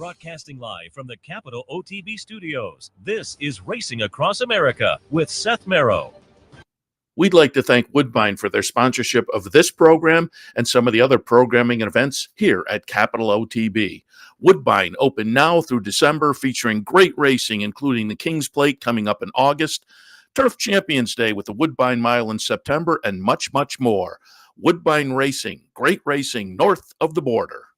Broadcasting live from the Capital OTB studios, this is Racing Across America with Seth Merrow. We'd like to thank Woodbine for their sponsorship of this program and some of the other programming and events here at Capital OTB. Woodbine open now through December, featuring great racing, including the King's Plate coming up in August, Turf Champions Day with the Woodbine Mile in September, and much, much more. Woodbine Racing, great racing north of the border.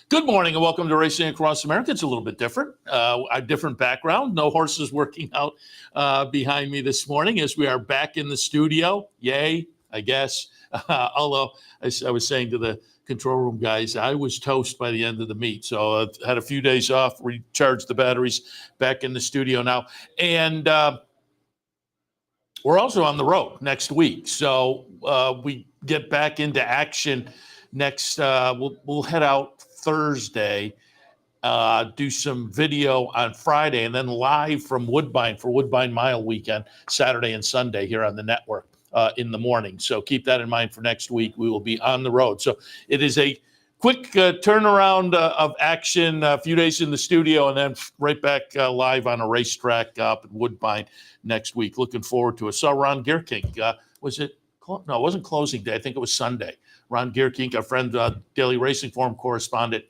Good morning and welcome to Racing Across America. It's a little bit different, a different background. No horses working out behind me this morning as we are back in the studio. Yay, I guess. Although I was saying to the control room guys, I was toast by the end of the meet. So I had a few days off, recharged the batteries, back in the studio now. And we're also on the road next week. So we get back into action next. We'll head out Thursday, do some video on Friday, and then live from Woodbine for Woodbine Mile weekend, Saturday and Sunday here on the network in the morning. So keep that in mind for next week. We will be on the road. So it is a quick turnaround of action, a few days in the studio, and then right back live on a racetrack up at Woodbine next week. Looking forward to it. Saw Ron Geerking. Was it? No, it wasn't closing day. I think it was Sunday. Ron Geerking, our friend, Daily Racing Forum correspondent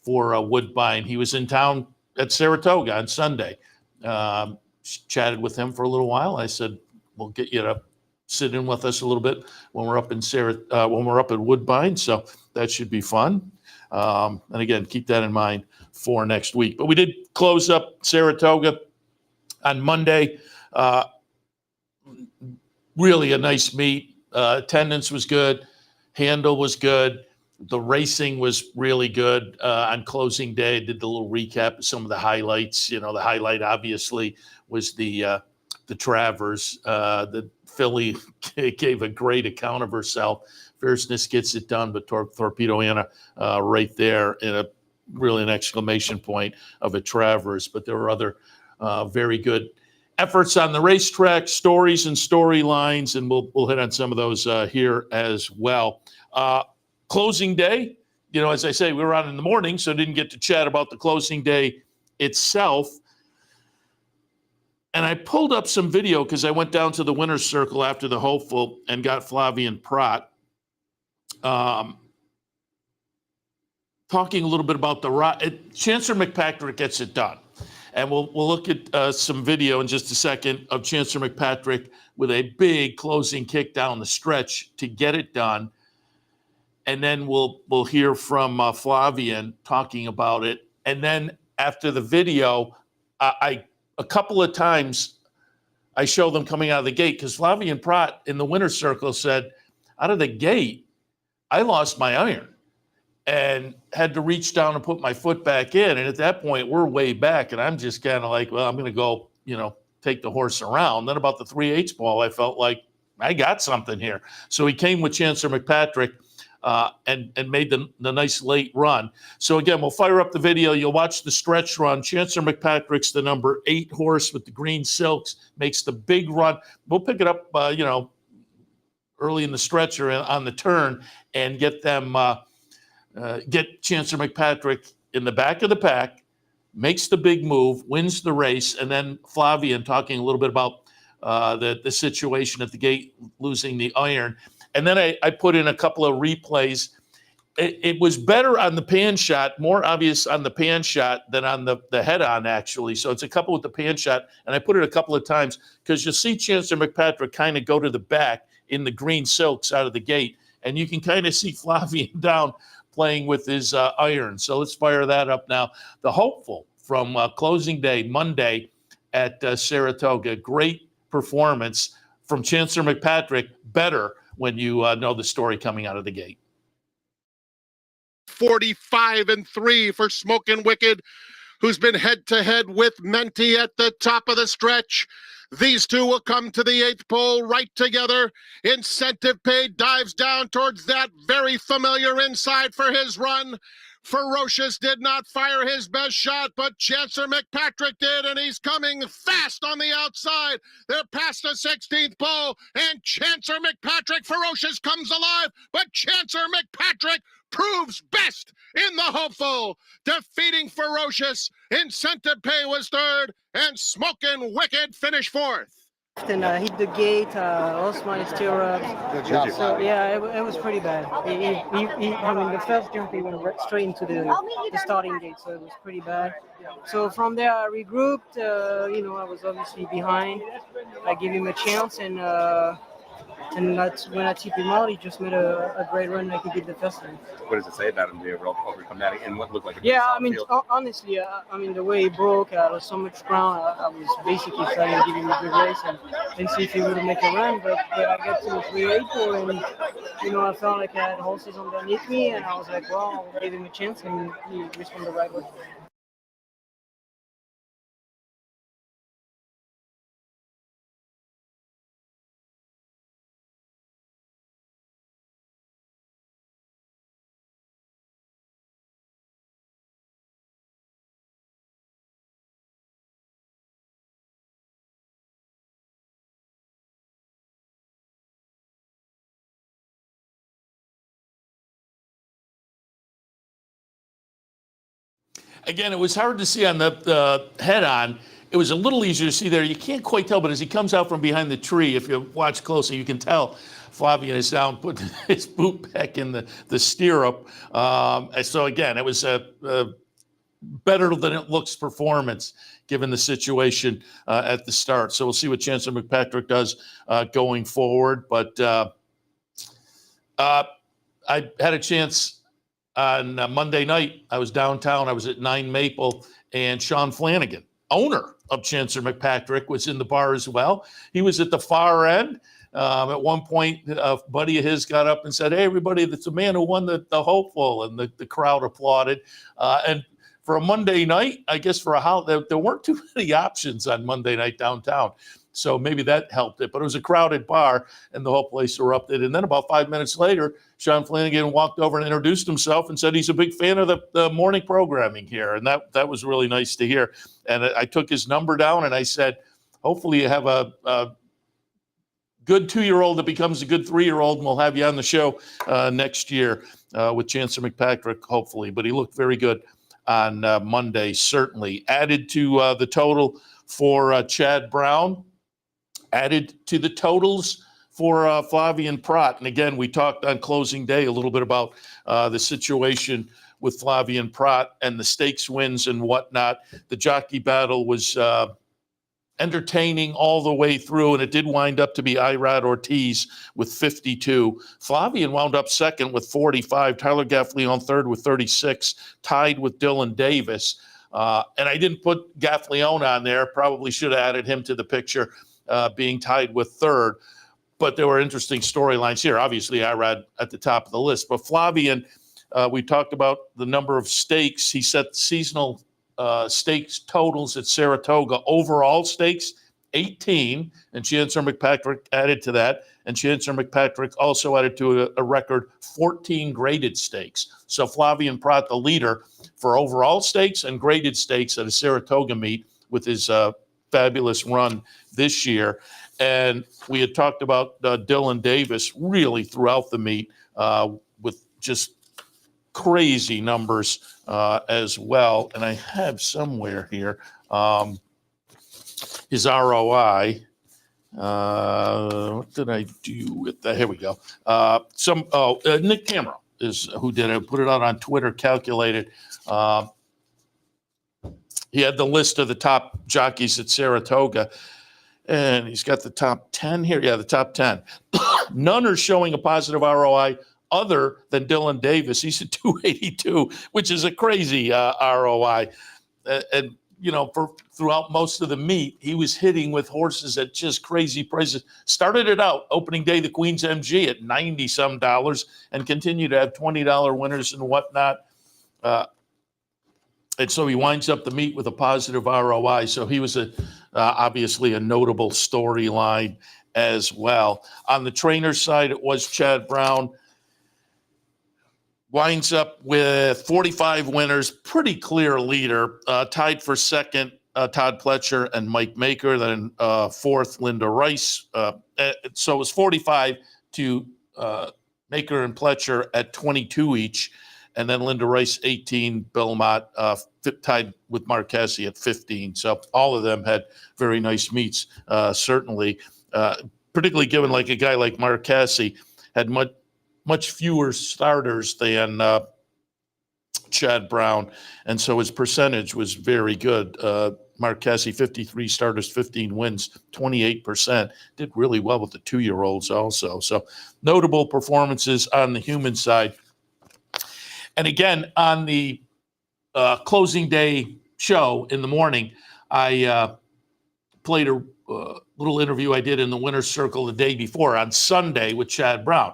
for Woodbine. He was in town at Saratoga on Sunday. Chatted with him for a little while. I said, "We'll get you to sit in with us a little bit when we're up in when we're up at Woodbine." So that should be fun. And again, keep that in mind for next week. But we did close up Saratoga on Monday. Really a nice meet. Attendance was good. Handle was good. The racing was really good on closing day. Did the little recap of some of the highlights. You know, the highlight obviously was the Travers. The filly gave a great account of herself. Fierceness gets it done, but Torpedo Anna right there in a really an exclamation point of a Travers. But there were other very good efforts on the racetrack, stories and storylines, and we'll hit on some of those here as well. Closing day, you know, as I say, we were on in the morning, so didn't get to chat about the closing day itself. And I pulled up some video because I went down to the winner's circle after the hopeful and got Flavin Prat talking a little bit about Chancellor McPatrick gets it done. And we'll look at some video in just a second of Chancellor McPatrick with a big closing kick down the stretch to get it done. And then we'll hear from Flavin talking about it. And then after the video, a couple of times I show them coming out of the gate because Flavin Prat in the winner's circle said, out of the gate, I lost my iron and had to reach down and put my foot back in. And at that point, we're way back. And I'm just kind of like, well, I'm going to go, take the horse around. Then about the 3/8 ball, I felt like I got something here. So he came with Chancellor McPatrick and made the nice late run. So again, we'll fire up the video. You'll watch the stretch run. Chancellor McPatrick's the number 8 horse with the green silks, makes the big run. We'll pick it up, early in the stretch or on the turn and get them get Chancellor McPatrick in the back of the pack, makes the big move, wins the race, and then Flavin talking a little bit about the situation at the gate, losing the iron. And then I put in a couple of replays. It was better on the pan shot, more obvious on the pan shot than on the head-on, actually. So it's a couple with the pan shot, and I put it a couple of times because you'll see Chancellor McPatrick kind of go to the back in the green silks out of the gate, and you can kind of see Flavin down playing with his iron. So let's fire that up now. The hopeful from closing day, Monday at Saratoga. Great performance from Chancellor McPatrick. Better when you know the story coming out of the gate. 45-3 for Smokin' Wicked, who's been head-to-head with Menti at the top of the stretch. These two will come to the 8th pole right together. Incentive Pay dives down towards that very familiar inside for his run. Ferocious did not fire his best shot, but Chancellor McPatrick did, and he's coming fast on the outside. They're past the 16th pole, and Chancellor McPatrick, Ferocious comes alive, but Chancellor McPatrick proves best in the hopeful, defeating Ferocious. Incentive Pay was third, and Smokin' Wicked finished fourth. And hit the gate, lost my stirrups. Good job. So yeah, it was pretty bad. I mean, the first jump he went straight into the starting gate, so it was pretty bad. So from there I regrouped. I was obviously behind. I gave him a chance, and that's when I tipped him out. He just made a great run like he did the first time. What does it say about him to be able to overcome that and what looked like a field? Honestly, the way he broke, I lost so much ground. I was basically trying to give him a good race and see if he would make a run. But I got to the 3-8 pole, and I felt like I had horses underneath me, and I was like, well, I'll give him a chance, and he responded the right way. Again, it was hard to see on the head-on. It was a little easier to see there. You can't quite tell, but as he comes out from behind the tree, if you watch closely, you can tell Flavin is down, putting his boot back in the stirrup. So again, it was a better than it looks performance given the situation at the start. So we'll see what Chancellor McPatrick does going forward. But I had a chance on Monday night. I was downtown. I was at 9 Maple, and Sean Flanagan, owner of Chancellor McPatrick, was in the bar as well. He was at the far end. At one point, a buddy of his got up and said, "Hey, everybody, that's the man who won the hopeful," and the crowd applauded. And for a Monday night, I guess for a holiday, there weren't too many options on Monday night downtown. So maybe that helped it. But it was a crowded bar, and the whole place erupted. And then about 5 minutes later, Sean Flanagan walked over and introduced himself and said he's a big fan of the morning programming here. And that was really nice to hear. And I took his number down, and I said, hopefully you have a good 2-year-old that becomes a good 3-year-old, and we'll have you on the show next year with Chancellor McPatrick, hopefully. But he looked very good on Monday, certainly. Added to the total for Chad Brown. Added to the totals for Flavin Prat. And again, we talked on closing day a little bit about the situation with Flavin Prat and the stakes wins and whatnot. The jockey battle was entertaining all the way through, and it did wind up to be Irad Ortiz with 52. Flavin wound up second with 45. Tyler Gaffleon third with 36, tied with Dylan Davis. And I didn't put Gaffleon on there. Probably should have added him to the picture, being tied with third. But there were interesting storylines here. Obviously, Irad at the top of the list. But Flavin, we talked about the number of stakes. He set seasonal stakes totals at Saratoga. Overall stakes, 18, and Chancellor McPatrick added to that. And Chancellor McPatrick also added to a record 14 graded stakes. So Flavin Prat, the leader for overall stakes and graded stakes at a Saratoga meet with his fabulous run this year. And we had talked about Dylan Davis really throughout the meet with just crazy numbers as well. And I have somewhere here his ROI. What did I do with that? Here we go. Nick Tamro is who did it. Put it out on Twitter, calculated. He had the list of the top jockeys at Saratoga, and he's got the top 10 here. Yeah, the top 10. None are showing a positive ROI other than Dylan Davis. He's at 282, which is a crazy ROI. And throughout most of the meet, he was hitting with horses at just crazy prices. Started it out opening day, the Queen's MG at $90-some, and continued to have $20 winners and whatnot. And so he winds up the meet with a positive ROI. So he was obviously a notable storyline as well. On the trainer side, it was Chad Brown. Winds up with 45 winners, pretty clear leader. Tied for second, Todd Pletcher and Mike Maker. Then fourth, Linda Rice. So it was 45 to Maker and Pletcher at 22 each. And then Linda Rice, 18, Bill Mott tied with Marquesi at 15. So all of them had very nice meets, certainly, particularly given like a guy like Marquesi had much fewer starters than Chad Brown. And so his percentage was very good. Marquesi, 53 starters, 15 wins, 28%. Did really well with the 2-year-olds also. So notable performances on the human side. And again, on the closing day show in the morning, I played a little interview I did in the winner's circle the day before on Sunday with Chad Brown.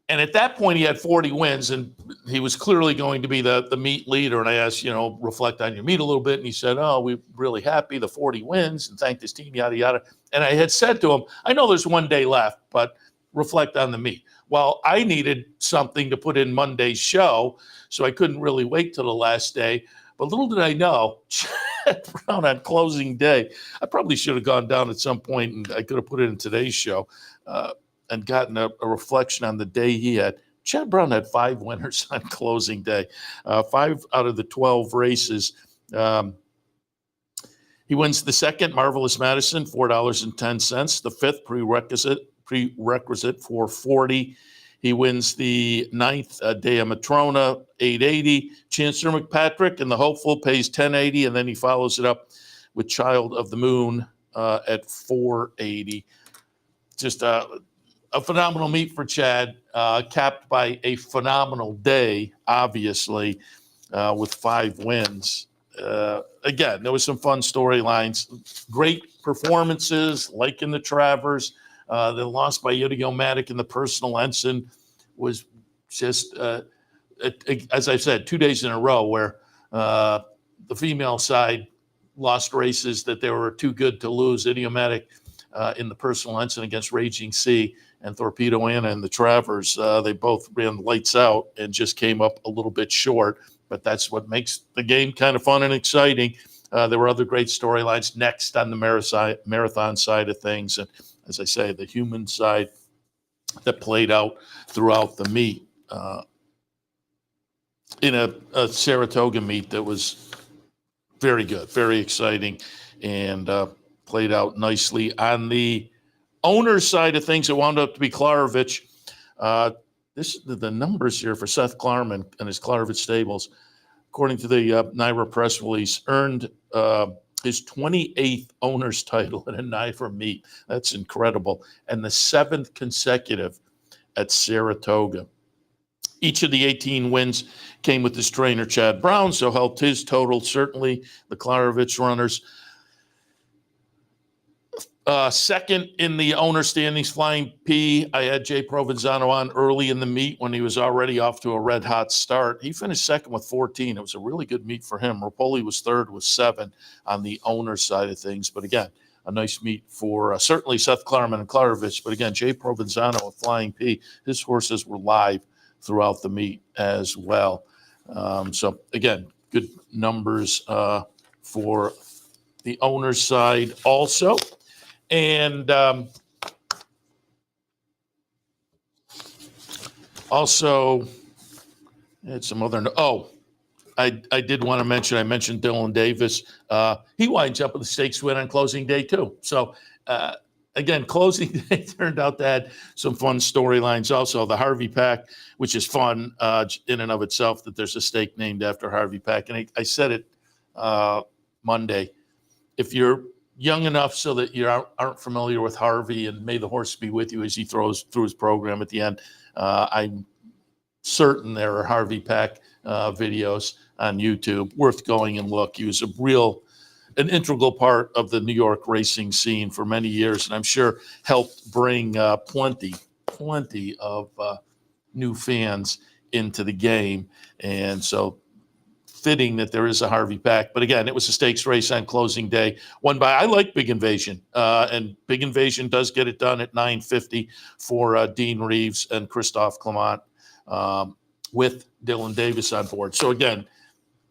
And at that point, he had 40 wins, and he was clearly going to be the meet leader. And I asked, reflect on your meet a little bit. And he said, oh, we're really happy, the 40 wins, and thanked his team, yada, yada. And I had said to him, I know there's one day left, but reflect on the meet. Well, I needed something to put in Monday's show, so I couldn't really wait till the last day. But little did I know, Chad Brown on closing day, I probably should have gone down at some point, and I could have put it in today's show. And gotten a reflection on the day he had. Chad Brown had 5 winners on closing day, 5 out of the 12 races. He wins the second, Marvelous Madison, $4.10. The fifth, prerequisite for $40. He wins the ninth, Dea Matrona, $8.80. Chancellor McPatrick and the Hopeful pays $10.80, and then he follows it up with Child of the Moon at $4.80. Just a phenomenal meet for Chad, capped by a phenomenal day, obviously, with 5 wins. Again, there was some fun storylines, great performances, like in the Travers. The loss by Idiomatic in the Personal Ensign was just, as I said, 2 days in a row where the female side lost races that they were too good to lose. Idiomatic in the Personal Ensign against Raging Sea, and Torpedo Anna in the Travers. They both ran lights out and just came up a little bit short, but that's what makes the game kind of fun and exciting. There were other great storylines next on the marathon side of things. And as I say, the human side that played out throughout the meet in a Saratoga meet that was very good, very exciting, and played out nicely. On the owner's side of things, it wound up to be Klarovich. The numbers here for Seth Klarman and his Klarovich stables, according to the NYRA press release, earned his 28th owner's title in a NYRA meet. That's incredible. And the 7th consecutive at Saratoga. Each of the 18 wins came with his trainer, Chad Brown, so helped his total, certainly the Klarovich runners. Second in the owner standings, Flying P. I had Jay Provenzano on early in the meet when he was already off to a red-hot start. He finished second with 14. It was a really good meet for him. Rapoli was third with 7 on the owner side of things. But again, a nice meet for certainly Seth Klarman and Klarovich. But again, Jay Provenzano with Flying P. His horses were live throughout the meet as well. So again, good numbers for the owner's side also. And also, had some other. I did want to mention. I mentioned Dylan Davis. He winds up with a stakes win on closing day too. So again, closing day turned out to add some fun storylines. Also, the Harvey Pack, which is fun in and of itself, that there's a stake named after Harvey Pack. And I said it Monday. If you're young enough so that you aren't familiar with Harvey, and may the horse be with you as he throws through his program at the end. I'm certain there are Harvey Pack videos on YouTube worth going and look. He was an integral part of the New York racing scene for many years, and I'm sure helped bring plenty of new fans into the game. And so fitting that there is a Harvey pack. But again, it was a stakes race on closing day, won by, I like Big Invasion. And Big Invasion does get it done at 9:50 for Dean Reeves and Christophe Clement with Dylan Davis on board. So again,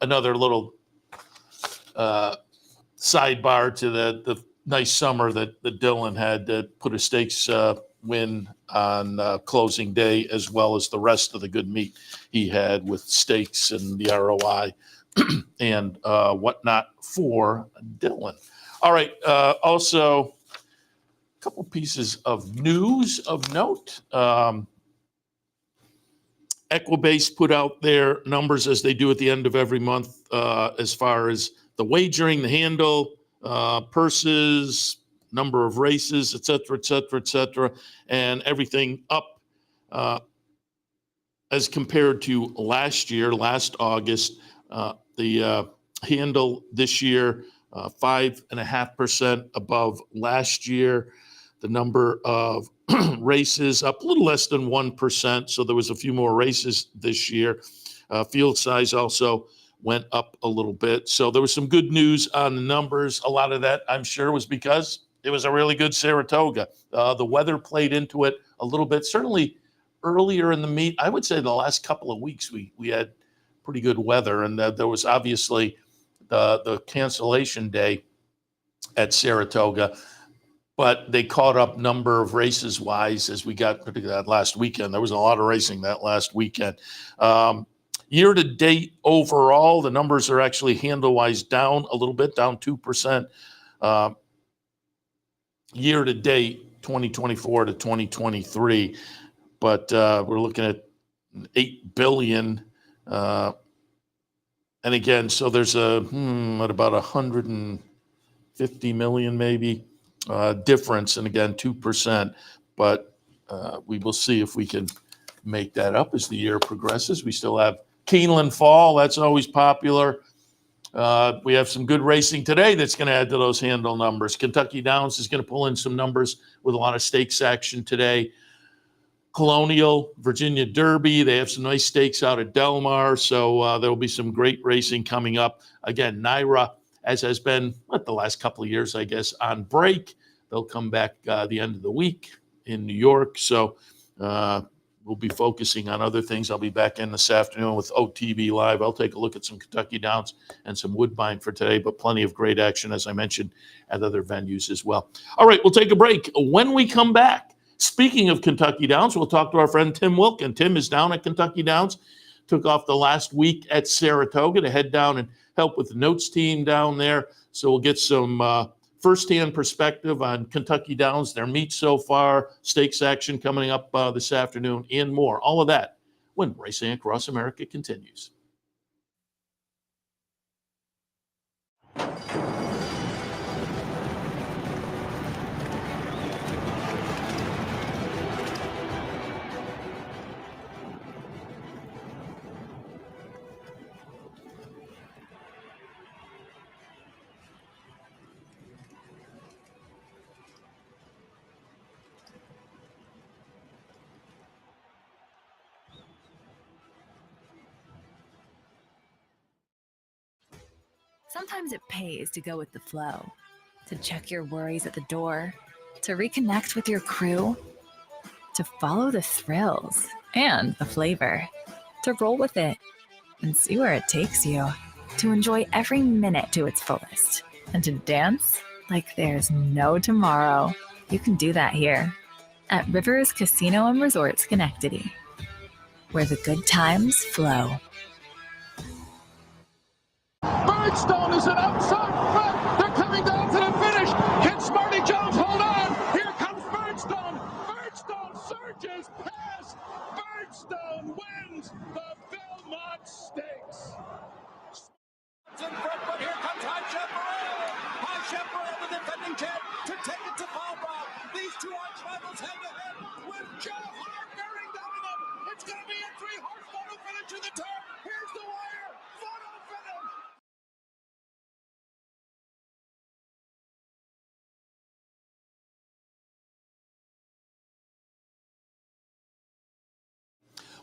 another little sidebar to the nice summer that Dylan had to put a stakes win on closing day, as well as the rest of the good meat he had with stakes and the ROI and whatnot for Dylan. All right. Also, a couple pieces of news of note. Equibase put out their numbers as they do at the end of every month as far as the wagering, the handle, purses, number of races, et cetera, and everything up as compared to last year, last August. The handle this year, 5.5% above last year. The number of races up a little less than 1%. So there was a few more races this year. Field size also went up a little bit. So there was some good news on the numbers. A lot of that, I'm sure, was because it was a really good Saratoga. The weather played into it a little bit. Certainly earlier in the meet, I would say the last couple of weeks, we had pretty good weather. And there was obviously the cancellation day at Saratoga. But they caught up number of races wise as we got, particularly that last weekend. There was a lot of racing that last weekend. Year to date overall, the numbers are actually handle wise down a little bit, down 2%. Year to date, 2024 to 2023. But we're looking at 8 billion. And again, so there's about 150 million maybe. Difference, and again, 2%, but we will see if we can make that up as the year progresses. We still have Keeneland Fall. That's always popular. We have some good racing today that's going to add to those handle numbers. Kentucky Downs is going to pull in some numbers with a lot of stakes action today. Colonial, Virginia Derby, they have some nice stakes out at Del Mar, so there will be some great racing coming up. Again, NYRA, as has been the last couple of years, I guess, on break. They'll come back the end of the week in New York. So we'll be focusing on other things. I'll be back in this afternoon with OTB Live. I'll take a look at some Kentucky Downs and some Woodbine for today, but plenty of great action, as I mentioned, at other venues as well. All right, we'll take a break. When we come back, speaking of Kentucky Downs, we'll talk to our friend Tim Wilkin. Tim is down at Kentucky Downs. Took off the last week at Saratoga to head down and help with the notes team down there. So we'll get some firsthand perspective on Kentucky Downs, their meet so far, stakes action coming up this afternoon, and more. All of that when Racing Across America continues. Sometimes it pays to go with the flow, to check your worries at the door, to reconnect with your crew, to follow the thrills and the flavor, to roll with it and see where it takes you, to enjoy every minute to its fullest, and to dance like there's no tomorrow. You can do that here at Rivers Casino and Resort Schenectady, where the good times flow. Birdstone is an outside front. They're coming down to the finish. Can Smarty Jones hold on? Here comes Birdstone. Birdstone surges past. Birdstone wins the Belmont Stakes. In front, but here comes High Chaparral. High Chaparral, the defending champ, to take it to Paul Brown. These two arch rivals head to head with Joe Hart bearing down on them. It's going to be a three-horse photo finish to the turn. Here's the wire. Photo finish.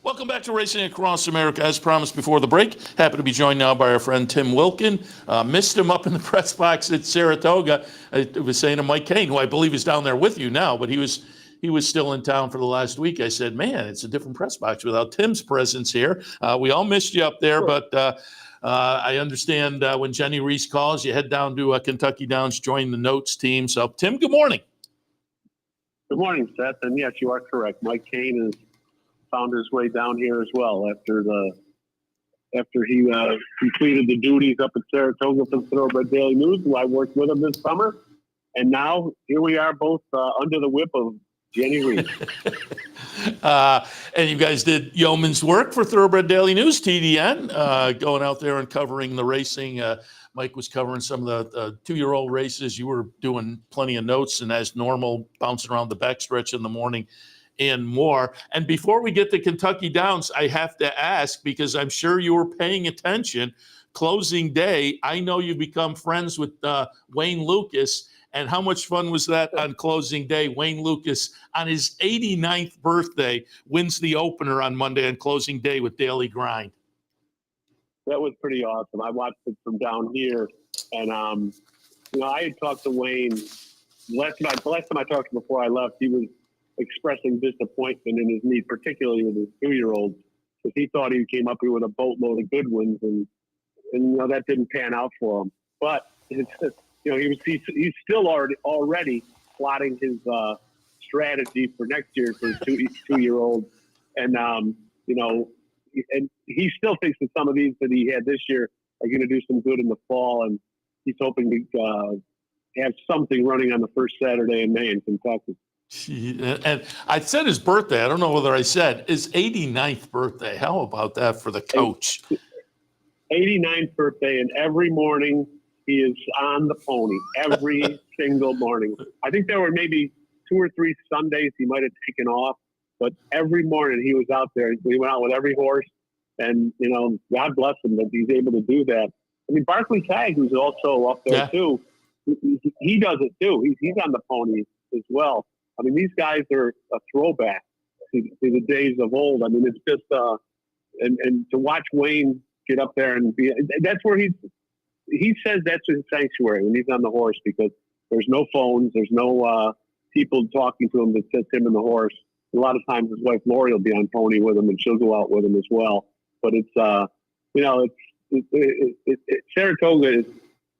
Welcome back to Racing Across America. As promised before the break, happy to be joined now by our friend Tim Wilkin. Missed him up in the press box at Saratoga. I was saying to Mike Kane, who I believe is down there with you now, but he was still in town for the last week. I said, man, it's a different press box without Tim's presence here. We all missed you up there, but I understand when Jenny Reese calls, you head down to Kentucky Downs, join the notes team. So, Tim, good morning. Good morning, Seth. And yes, you are correct. Mike Kane has found his way down here as well after he completed the duties up at Saratoga for the Thoroughbred Daily News, who I worked with him this summer. And now here we are both under the whip of Jenny Reese. And you guys did yeoman's work for Thoroughbred Daily News, TDN, going out there and covering the racing. Mike was covering some of the 2-year-old races. You were doing plenty of notes and, as normal, bouncing around the backstretch in the morning and more. And before we get to Kentucky Downs, I have to ask, because I'm sure you were paying attention, closing day, I know you become friends with Wayne Lucas. And how much fun was that on closing day? Wayne Lucas, on his 89th birthday, wins the opener on Monday on closing day with Daily Grind. That was pretty awesome. I watched it from down here. And, I had talked to Wayne. The last time I talked to him before I left, he was expressing disappointment in his meet, particularly with his 2-year-old, because he thought he came up here with a boatload of good ones, and that didn't pan out for him. But it's just, he's still already plotting his strategy for next year for his 2-year-old, and and he still thinks that some of these that he had this year are going to do some good in the fall, and he's hoping to have something running on the first Saturday in May in Kentucky. And I said his birthday. I don't know whether I said his 89th birthday. How about that for the coach? 89th birthday, and every morning he is on the pony. Every single morning. I think there were maybe 2 or 3 Sundays he might have taken off, but every morning he was out there. He went out with every horse, and God bless him that he's able to do that. I mean, Barkley Tagg, who's also up there too, he does it too. He's on the pony as well. I mean, these guys are a throwback to the days of old. I mean, it's just and to watch Wayne get up there and that's where he says that's his sanctuary when he's on the horse, because there's no phones, there's no people talking to him that sits him and the horse. A lot of times his wife Lori will be on pony with him, and she'll go out with him as well. But it's Saratoga is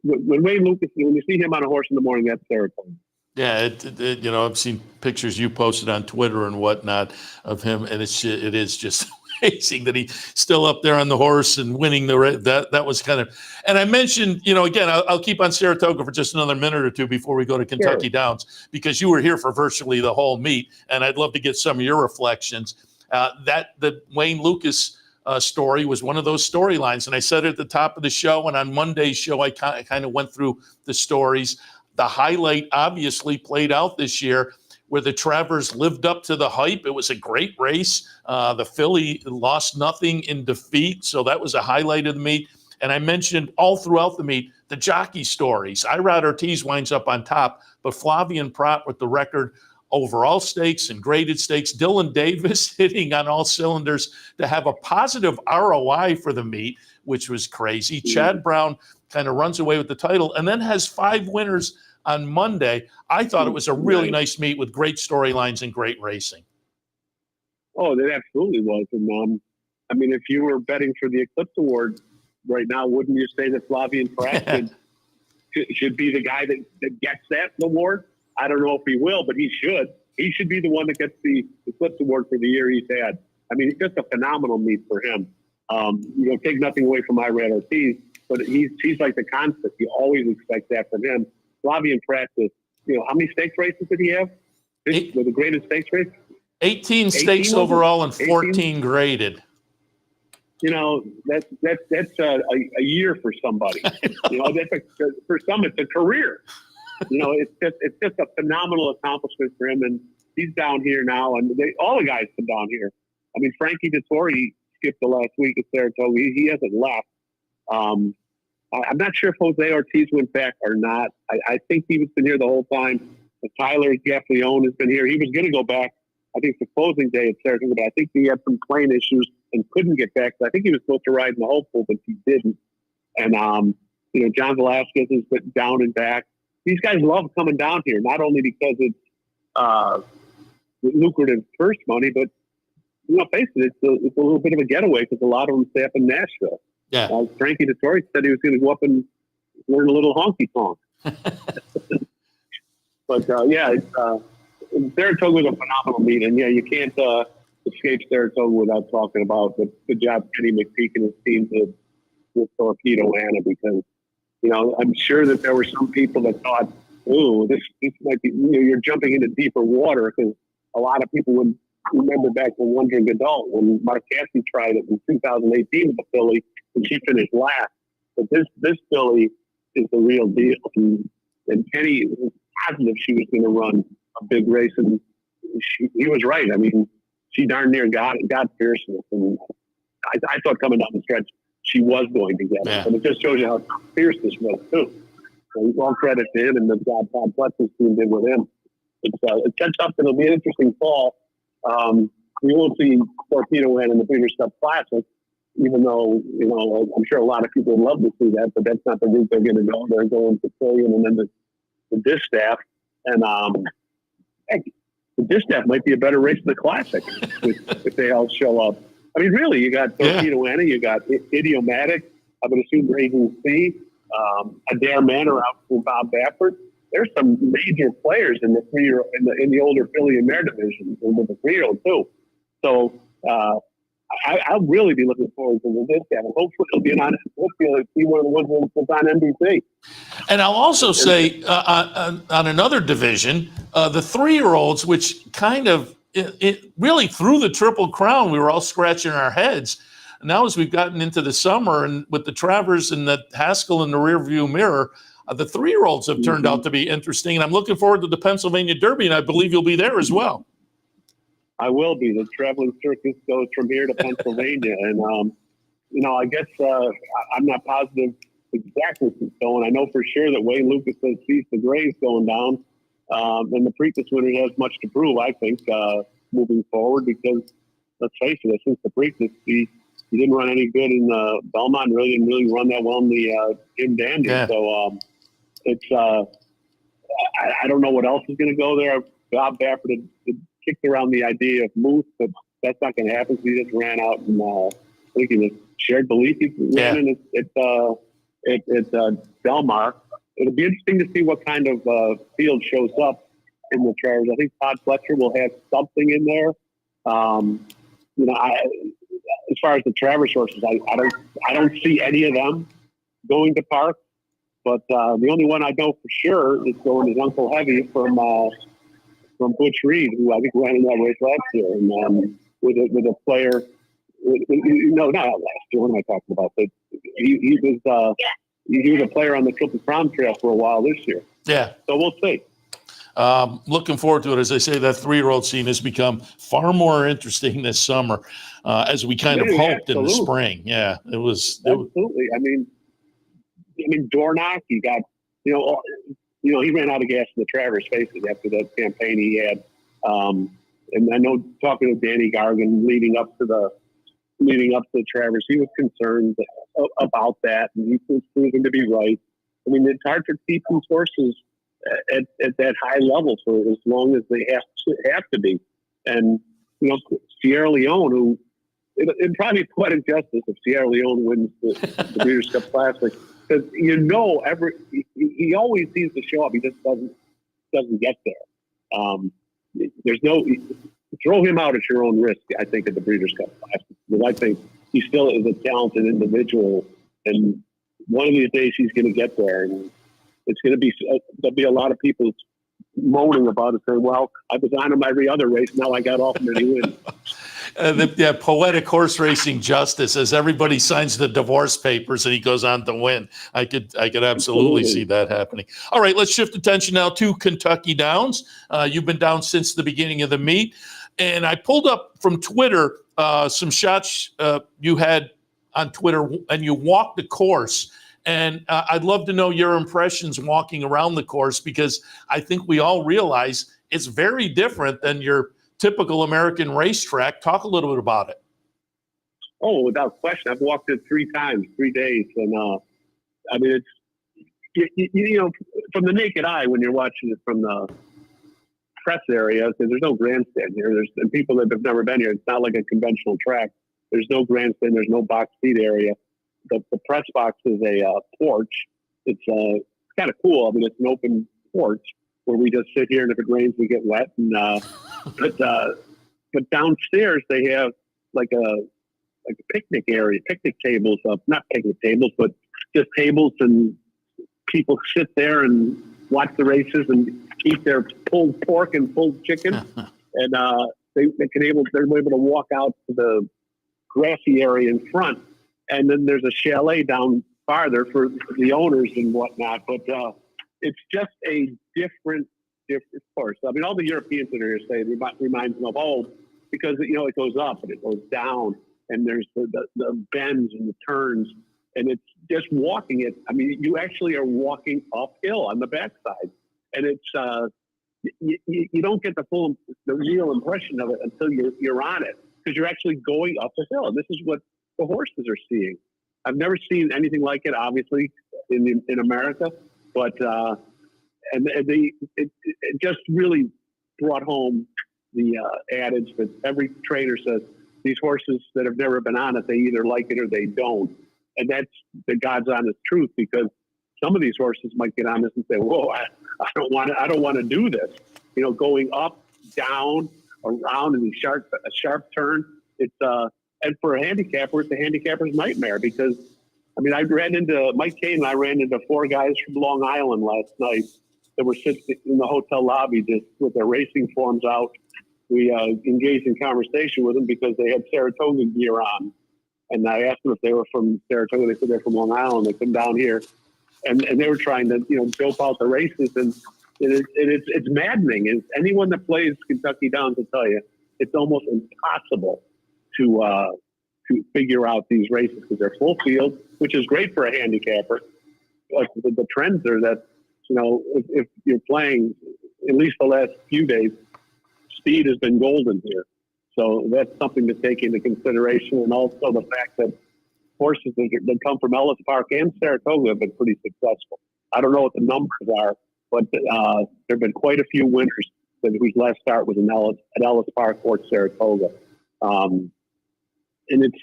when Wayne Lucas, when you see him on a horse in the morning, that's Saratoga. Yeah, I've seen pictures you posted on Twitter and whatnot of him, and it is just amazing that he's still up there on the horse and winning the race. That was kind of, and I mentioned, again, I'll keep on Saratoga for just another minute or two before we go to Kentucky Downs, because you were here for virtually the whole meet, and I'd love to get some of your reflections. The Wayne Lucas story was one of those storylines, and I said it at the top of the show, and on Monday's show I kind of went through the stories. The highlight obviously played out this year, where the Travers lived up to the hype. It was a great race. The filly lost nothing in defeat, so that was a highlight of the meet. And I mentioned all throughout the meet the jockey stories. Irad Ortiz winds up on top, but Flavin Prat with the record overall stakes and graded stakes. Dylan Davis hitting on all cylinders to have a positive ROI for the meet, which was crazy. Chad Brown kind of runs away with the title and then has 5 winners on Monday. I thought it was a really nice meet with great storylines and great racing. Oh, it absolutely was. And I mean, if you were betting for the Eclipse Award right now, wouldn't you say that Flavin Prat should be the guy that gets that award? I don't know if he will, but he should. He should be the one that gets the Eclipse Award for the year he's had. I mean, it's just a phenomenal meet for him. Take nothing away from Irad Ortiz, but he's like the constant. You always expect that from him. Flavin Prat, how many stakes races did he have? The greatest stakes race? 18 stakes overall and 14 graded. That's a year for somebody. For some, it's a career. It's just a phenomenal accomplishment for him, and he's down here now, and all the guys come down here. I mean, Frankie Dettori skipped the last week at Saratoga. He hasn't left. I'm not sure if Jose Ortiz went back or not. I think he's been here the whole time. Tyler Gaffleone has been here. He was going to go back I think the closing day at Saratoga, but I think he had some plane issues and couldn't get back. I think he was supposed to ride in the Hopeful, but he didn't. And, John Velasquez is down and back. These guys love coming down here, not only because it's lucrative purse money, but, face it, it's a little bit of a getaway because a lot of them stay up in Nashville. Yeah. Frankie Detroit said he was going to go up and learn a little honky tonk. But Saratoga was a phenomenal meet, and you can't escape Saratoga without talking about the good job Kenny McPeak and his team did with Torpedo Anna, because I'm sure that there were some people that thought, "Ooh, this might be you're jumping into deeper water," because a lot of people would remember back to One Drink Adult when Mark Cassie tried it in 2018 with the filly, and she finished last. But this filly is the real deal, and Kenny was positive she was going to run a big race, and he was right. I mean, she darn near got fierceness, and I thought coming down the stretch she was going to get it. But it just shows you how fierce this was too. So all credit to him and the job Todd Fletcher's team did with him. It sets up. It'll be an interesting fall. We won't see Torpedo in the Breeders' Cup Classic, even though I'm sure a lot of people would love to see that, but that's not the route they're going to go. They're going to Trillion and then the Distaff, and the Distaff might be a better race than the Classic if they all show up. I mean, really, you got Torpedo Anna, you got Idiomatic, I would assume Raising C, Adair Manor out for Bob Baffert. There's some major players in the 3-year in the older filly and mare division, and with the 3-year-old too. So I'll really be looking forward to this guy. Hopefully it'll be one of the ones that's on NBC. And I'll also say on another division, the 3-year-olds, which kind of it really through the Triple Crown, we were all scratching our heads. Now, as we've gotten into the summer and with the Travers and the Haskell in the rearview mirror, the 3-year-olds have turned out to be interesting. And I'm looking forward to the Pennsylvania Derby, and I believe you'll be there as well. I will be. The traveling circus goes from here to Pennsylvania. And, I guess I'm not positive exactly what's going. I know for sure that Wayne Lucas says sees the Grays going down. And the Preakness winner has much to prove, I think, moving forward, because let's face it, since the Preakness, he didn't run any good in Belmont, really didn't really run that well in the Jim Dandy. Yeah. So it's I don't know what else is going to go there. Bob Baffert had kicked around the idea of Moose, but that's not going to happen because he just ran out and I think he was shared belief. He ran in at Belmar. It'll be interesting to see what kind of field shows up in the Travers. I think Todd Fletcher will have something in there. As far as the Travers horses, I don't see any of them going to Park. But the only one I know for sure is going is Uncle Heavy from Butch Reed, who I think ran in that race last year, and with a player. Not last year. What am I talking about? But he was a player on the Triple Crown Trail for a while this year. Yeah. So we'll see. Looking forward to it. As I say, that 3-year-old scene has become far more interesting this summer, as we kind of hoped in the spring. Yeah, it was. Absolutely. I mean, Dornock, he got, he ran out of gas in the Travers faces after that campaign he had. And I know talking to Danny Gargan leading up to the Travers, he was concerned about that, and he was proven to be right. I mean, it's hard to keep these horses at that high level for as long as they have to be. And, Sierra Leone, who it'd probably be quite injustice if Sierra Leone wins the Breeders' Cup Classic, because he always seems to show up. He just doesn't get there. There's no throw him out at your own risk, I think, at the Breeders' Cup Classic, because I think he still is a talented individual, and one of these days he's going to get there, and it's going to be there'll be a lot of people moaning about it, saying, "Well, I was on him every other race. Now I got off him and he wins." The poetic horse racing justice, as everybody signs the divorce papers and he goes on to win. I could absolutely see that happening. All right, let's shift attention now to Kentucky Downs. You've been down since the beginning of the meet, and I pulled up from Twitter some shots you had on Twitter, and you walked the course. And I'd love to know your impressions walking around the course, because I think we all realize it's very different than your typical American racetrack. Talk a little bit about it. Oh, without question. I've walked it 3 times, 3 days. And, I mean, it's, you know, from the naked eye, when you're watching it from the press area, because there's no grandstand here. And people that have never been here, it's not like a conventional track. There's no grandstand. There's no box seat area. The press box is a porch. It's kind of cool. I mean, it's an open porch where we just sit here, and if it rains, we get wet. And but downstairs they have like a picnic area, picnic tables up, not picnic tables, but just tables, and people sit there and watch the races and eat their pulled pork and pulled chicken. And they're able to walk out to the grassy area in front. And then there's a chalet down farther for the owners and whatnot. But it's just a different course. I mean, all the Europeans that are here say it reminds them of old, because, you know, it goes up and it goes down, and there's the bends and the turns, and it's just walking it. I mean, you actually are walking uphill on the backside, and it's you don't get the real impression of it until you're on it, because you're actually going up a hill. And this is what the horses are seeing. I've never seen anything like it, obviously, in America, but it just really brought home the adage that every trainer says, these horses that have never been on it, they either like it or they don't. And that's the God's honest truth, because some of these horses might get on this and say, whoa, I don't want to do this. You know, going up, down, around in a sharp turn. It's and for a handicapper, it's a handicapper's nightmare, because I mean, Mike Kane and I ran into 4 guys from Long Island last night that were sitting in the hotel lobby just with their racing forms out. We engaged in conversation with them because they had Saratoga gear on. And I asked them if they were from Saratoga. They said they're from Long Island. They come down here. And they were trying to, you know, dope out the races. And it's maddening. And anyone that plays Kentucky Downs will tell you, it's almost impossible to figure out these races, because they're full field, which is great for a handicapper. But the trends are that, you know, if you're playing, at least the last few days, speed has been golden here. So that's something to take into consideration. And also the fact that horses that come from Ellis Park and Saratoga have been pretty successful. I don't know what the numbers are, but there have been quite a few winners whose last start was at Ellis Park or Saratoga. And it's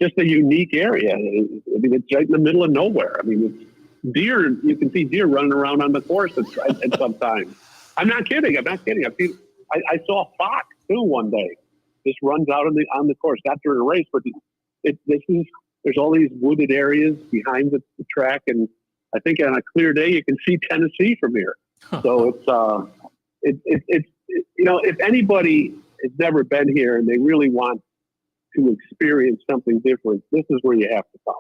just a unique area. I mean, it's right in the middle of nowhere. I mean, it's deer. You can see deer running around on the course at some time. I'm not kidding. I saw a fox too one day. Just runs out on the course, not during a race, but there's all these wooded areas behind the track, and I think on a clear day you can see Tennessee from here. So it's you know, if anybody has never been here and they really want to experience something different, this is where you have to come.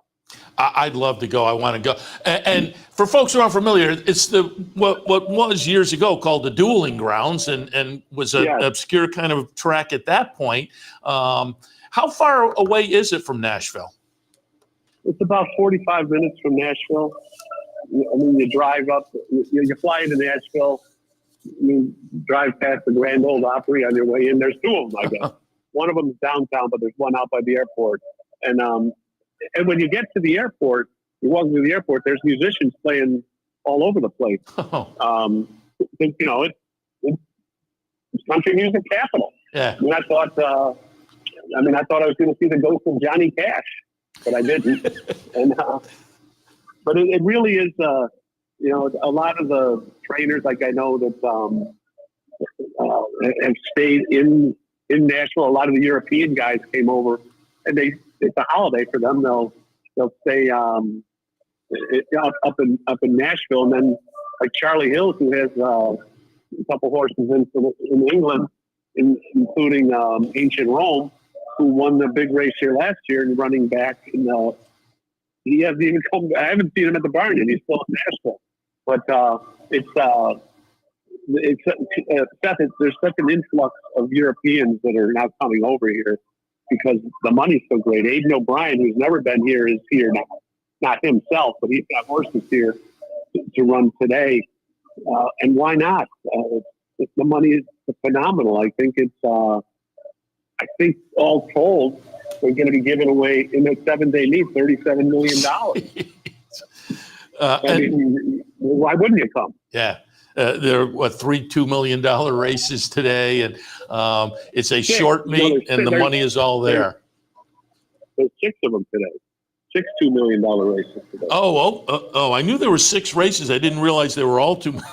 I'd love to go. I want to go. And for folks who aren't familiar, it's what was years ago called the Dueling Grounds, and was an obscure kind of track at that point. How far away is it from Nashville? It's about 45 minutes from Nashville. I mean, you drive up, you fly into Nashville, you drive past the Grand Ole Opry on your way in. There's 2 of them, I guess. One of them is downtown, but there's one out by the airport. And when you get to the airport, you walk through the airport, there's musicians playing all over the place. You know, it's country music capital. Yeah. And I thought I was going to see the ghost of Johnny Cash, but I didn't. But it really is, you know, a lot of the trainers, like I know that have stayed in Nashville. A lot of the European guys came over, and it's a holiday for them. They'll stay up in Nashville, and then like Charlie Hills, who has a couple horses in England, including Ancient Rome, who won the big race here last year and running back. He hasn't even come. I haven't seen him at the barn yet. He's still in Nashville, but there's such an influx of Europeans that are now coming over here because the money's so great. Aidan O'Brien, who's never been here, is here now. Not himself, but he's got horses here to run today. And why not? the money is phenomenal. I think it's I think all told, we're going to be giving away in a 7-day meet $37 million. I mean, why wouldn't you come? Yeah. There are, 3 $2 million races today, and it's a short meet, and the money is all there. There's 6 of them today. 6 $2 million races today. Oh! I knew there were 6 races. I didn't realize they were all 2 million.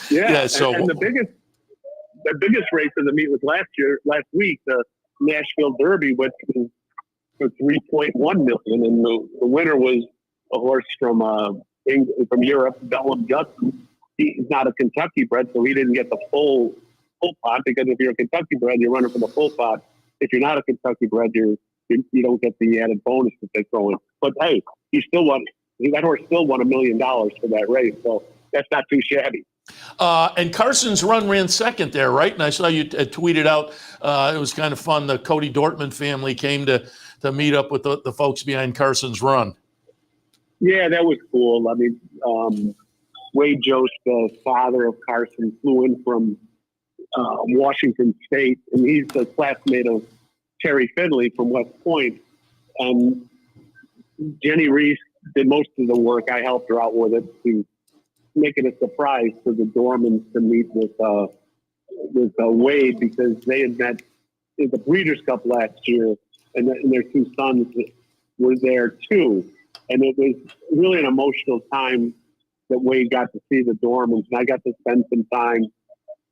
Yeah. So and the biggest race of the meet was last week. The Nashville Derby went for $3.1 million, and the winner was a horse from Europe, Bellum Judson. He's not a Kentucky bred, so he didn't get the full pot, because if you're a Kentucky bred, you're running for the full pot. If you're not a Kentucky bred, you don't get the added bonus that they throw in. But hey, that horse still won $1 million for that race, so that's not too shabby. And Carson's Run ran second there, right? And I saw you tweeted out. It was kind of fun. The Cody Dortmund family came to meet up with the folks behind Carson's Run. Yeah, that was cool. I mean, Wade Jost, the father of Carson, flew in from Washington State, and he's a classmate of Terry Finley from West Point. And Jenny Reese did most of the work. I helped her out with it to make it a surprise for the Dormans to meet with Wade, because they had met in the Breeders' Cup last year, and their 2 sons were there too. And it was really an emotional time that Wade got to see the Dormans, and I got to spend some time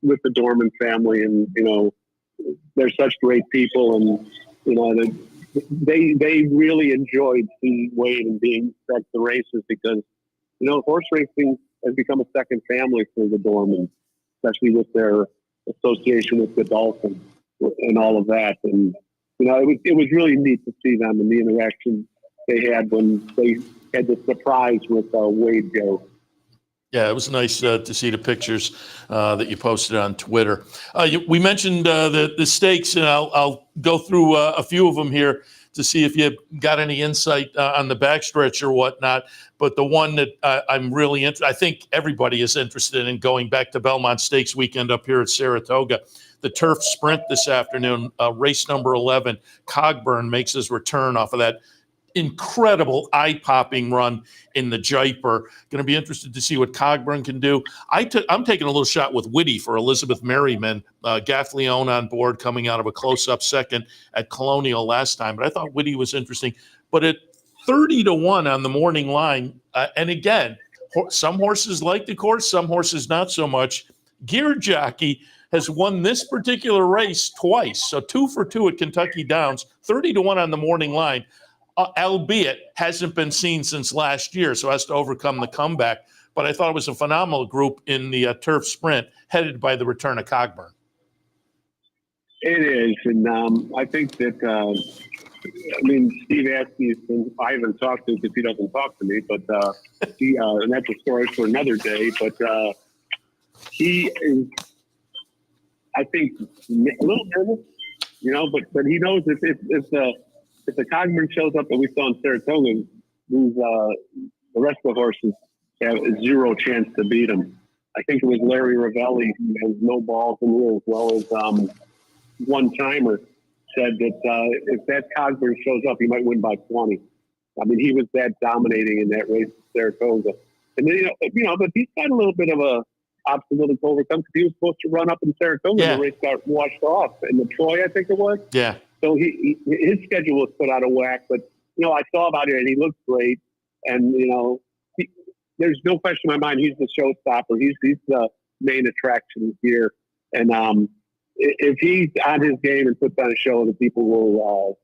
with the Dorman family, and they're such great people, and they really enjoyed seeing Wade and being at the races, because horse racing has become a second family for the Dormans, especially with their association with Godolphin and all of that. And it was really neat to see them and the interaction they had when they had the surprise with Wade Joe. Yeah, it was nice to see the pictures that you posted on Twitter. We mentioned the stakes, and I'll go through a few of them here to see if you got any insight on the backstretch or whatnot. But the one that I'm really interested, I think everybody is interested in, going back to Belmont Stakes weekend up here at Saratoga. The Turf Sprint this afternoon, race number 11, Cogburn makes his return off of that incredible eye-popping run in the Jaipur. Going to be interested to see what Cogburn can do. I'm taking a little shot with Whitty for Elizabeth Merriman. Gaffleone on board, coming out of a close-up second at Colonial last time. But I thought Whitty was interesting. But at 30-1 on the morning line, and again, some horses like the course, some horses not so much. Gear Jockey has won this particular race twice. So 2 for 2 at Kentucky Downs, 30-1 on the morning line. Albeit hasn't been seen since last year, so has to overcome the comeback. But I thought it was a phenomenal group in the Turf Sprint, headed by the return of Cogburn. It is, and I think that, Steve Askey, I haven't talked to him because he doesn't talk to me, but and that's a story for another day. But he is, I think, a little nervous, but he knows if the Cogburn shows up that we saw in Saratoga, the rest of the horses have 0 chance to beat him. I think it was Larry Ravelli, who has no balls in here, as well as one timer, said that if that Cogburn shows up, he might win by 20. I mean, he was that dominating in that race at Saratoga. And then, but he's got a little bit of a obstacle to overcome, because he was supposed to run up in Saratoga. Yeah. The race got washed off in the Troy, I think it was. Yeah. So his schedule was put out of whack, but I saw about it, and he looked great. And there's no question in my mind, he's the showstopper. He's the main attraction here. And if he's on his game and puts on a show, the people will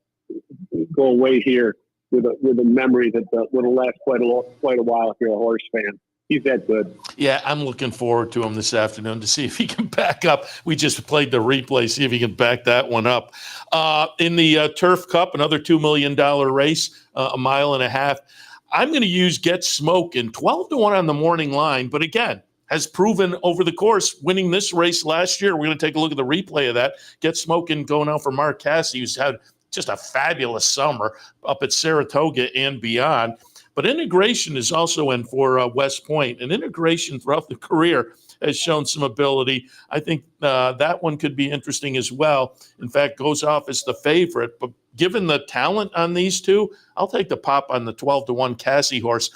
go away here with a memory that will last quite a while if you're a horse fan. He's that good. Yeah, I'm looking forward to him this afternoon to see if he can back up. We just played the replay, see if he can back that one up. In the Turf Cup, another $2 million race, a mile and a half. I'm going to use Get Smokin', 12-1 on the morning line, but again, has proven over the course, winning this race last year. We're going to take a look at the replay of that. Get Smokin' going out for Mark Cassidy, who's had just a fabulous summer up at Saratoga and beyond. But Integration is also in for West Point, and Integration throughout the career has shown some ability. I think that one could be interesting as well. In fact, goes off as the favorite. But given the talent on these two, I'll take the pop on the 12-1 Cassie horse.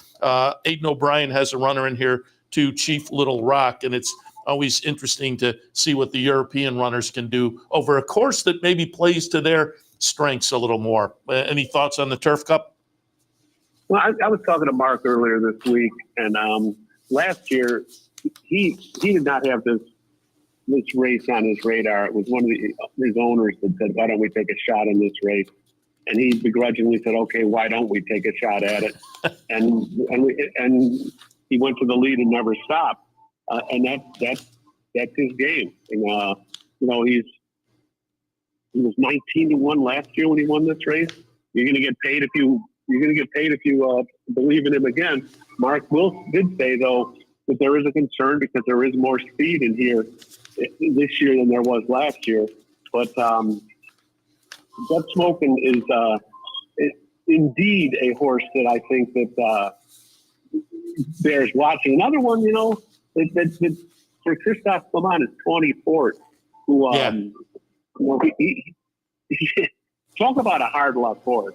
Aidan O'Brien has a runner in here to Chief Little Rock, and it's always interesting to see what the European runners can do over a course that maybe plays to their strengths a little more. Any thoughts on the Turf Cup? Well, I was talking to Mark earlier this week, and last year he did not have this race on his radar. It was one of his owners that said, "Why don't we take a shot in this race?" And he begrudgingly said, "Okay, why don't we take a shot at it?" and he went to the lead and never stopped. And that's his game. And he was 19-1 last year when he won this race. You're going to get paid if you believe in him again. Mark Wilson did say though that there is a concern because there is more speed in here this year than there was last year. But Gut Smokin is indeed a horse that I think that bears watching. Another one, that for Christophe Clement is 24th. Who he talk about a hard luck horse.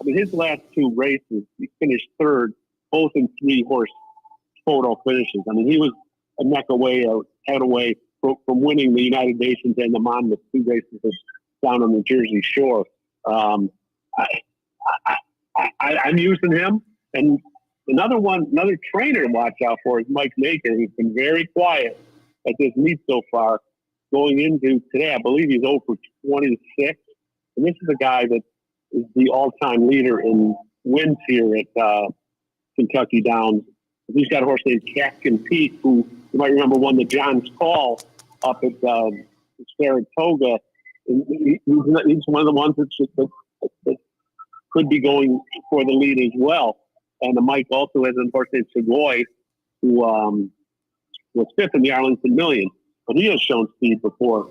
I mean, his last two races, he finished third, both in 3-horse photo finishes. I mean, he was a neck away or head away from winning the United Nations and the Monmouth, 2 races down on the Jersey Shore. I'm using him. And another trainer to watch out for is Mike Maker. He's been very quiet at this meet so far. Going into today, I believe he's 0 for 26. And this is a guy that is the all-time leader in wins here at Kentucky Downs. He's got a horse named Captain Peak, who you might remember won the John's Call up at Saratoga. And he's one of the ones that could be going for the lead as well. And Mike also has a horse named Segoy, who was 5th in the Arlington Million, but he has shown speed before.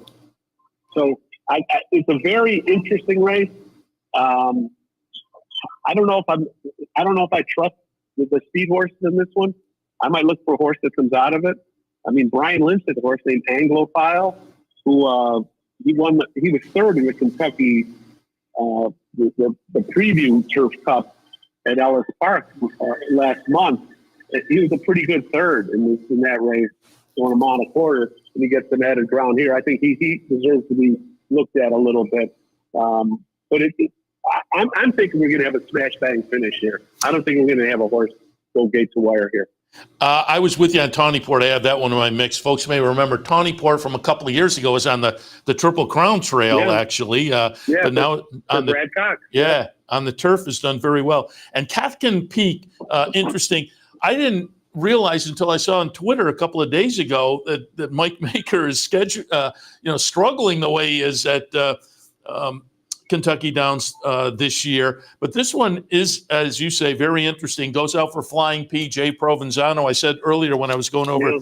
So it's a very interesting race. I don't know if I trust the speed horses in this one. I might look for a horse that comes out of it. I mean, Brian Lynch has a horse named Anglophile, who he was 3rd in the Kentucky the preview Turf Cup at Ellis Park last month. He was a pretty good 3rd in that race on a monocorder, and he gets some added ground here. I think he deserves to be looked at a little bit. But I'm thinking we're going to have a smash bang finish here. I don't think we're going to have a horse go gate to wire here. I was with you on Tawnyport. I have that one in my mix. Folks may remember Tawnyport from a couple of years ago was on the Triple Crown Trail, actually. But now on the Brad Cox. Yeah, on the turf has done very well. And Kafkin Peak, interesting. I didn't realize until I saw on Twitter a couple of days ago that Mike Maker is struggling the way he is at Kentucky Downs this year. But this one is, as you say, very interesting. Goes out for Flying P, Jay Provenzano. I said earlier when I was going over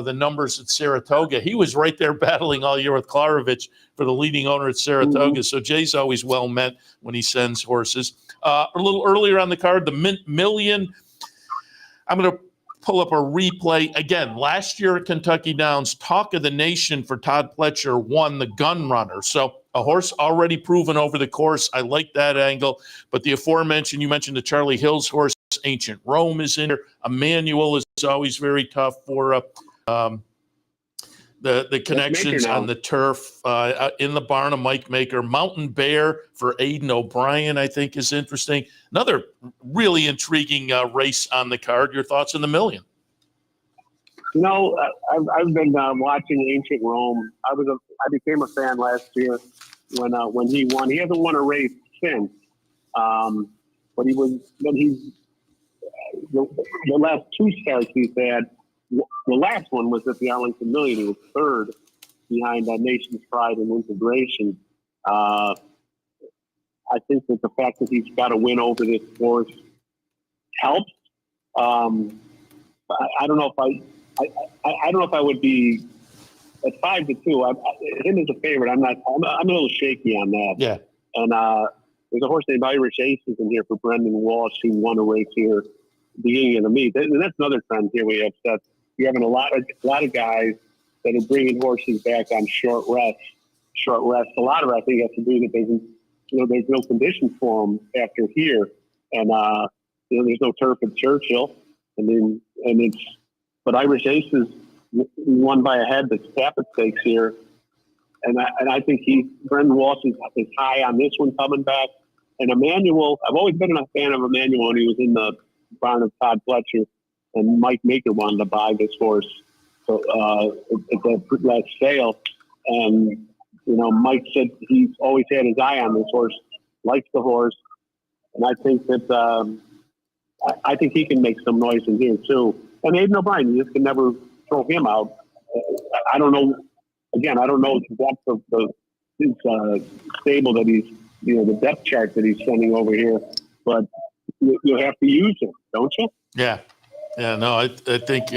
the numbers at Saratoga, he was right there battling all year with Klarovich for the leading owner at Saratoga. Mm-hmm. So Jay's always well met when he sends horses. A little earlier on the card, the Mint Million. I'm going to pull up a replay. Again, last year at Kentucky Downs, Talk of the Nation for Todd Pletcher won the Gun Runner. So a horse already proven over the course. I like that angle. But the aforementioned, you mentioned the Charlie Hills horse, Ancient Rome is in there. Emmanuel is always very tough for the connections on the turf. In the barn, a Mike Maker. Mountain Bear for Aidan O'Brien, I think, is interesting. Another really intriguing race on the card. Your thoughts on the Million? I've been watching Ancient Rome. I became a fan last year when he won. He hasn't won a race since, but the last 2 starts he's had. The last one was at the Arlington Million. He was 3rd behind Nation's Pride and Integration. I think that the fact that he's got a win over this horse helps. I don't know if I would be at 5-2. Him as a favorite, I'm a little shaky on that. Yeah. And there's a horse named Irish Aces in here for Brendan Walsh who won a race here at the beginning of the meet. And that's another trend here. We have Seth. you're having a lot of guys that are bringing horses back on short rest. A lot of it, I think, has to do with there's no conditions for them after here, and there's no turf at Churchill, but Irish Aces won by a head that's Tapit Stakes here, and I think Brendan Walsh is high on this one coming back, and Emmanuel. I've always been a fan of Emmanuel when he was in the barn of Todd Fletcher, and Mike Maker wanted to buy this horse, so at the last sale, and. Mike said he's always had his eye on this horse, likes the horse, and I think that I think he can make some noise in here too. And Aiden O'Brien, you just can never throw him out. I don't know. Again, I don't know the depth of his stable that he's, the depth chart that he's sending over here, but you have to use him, don't you? Yeah. No, I think.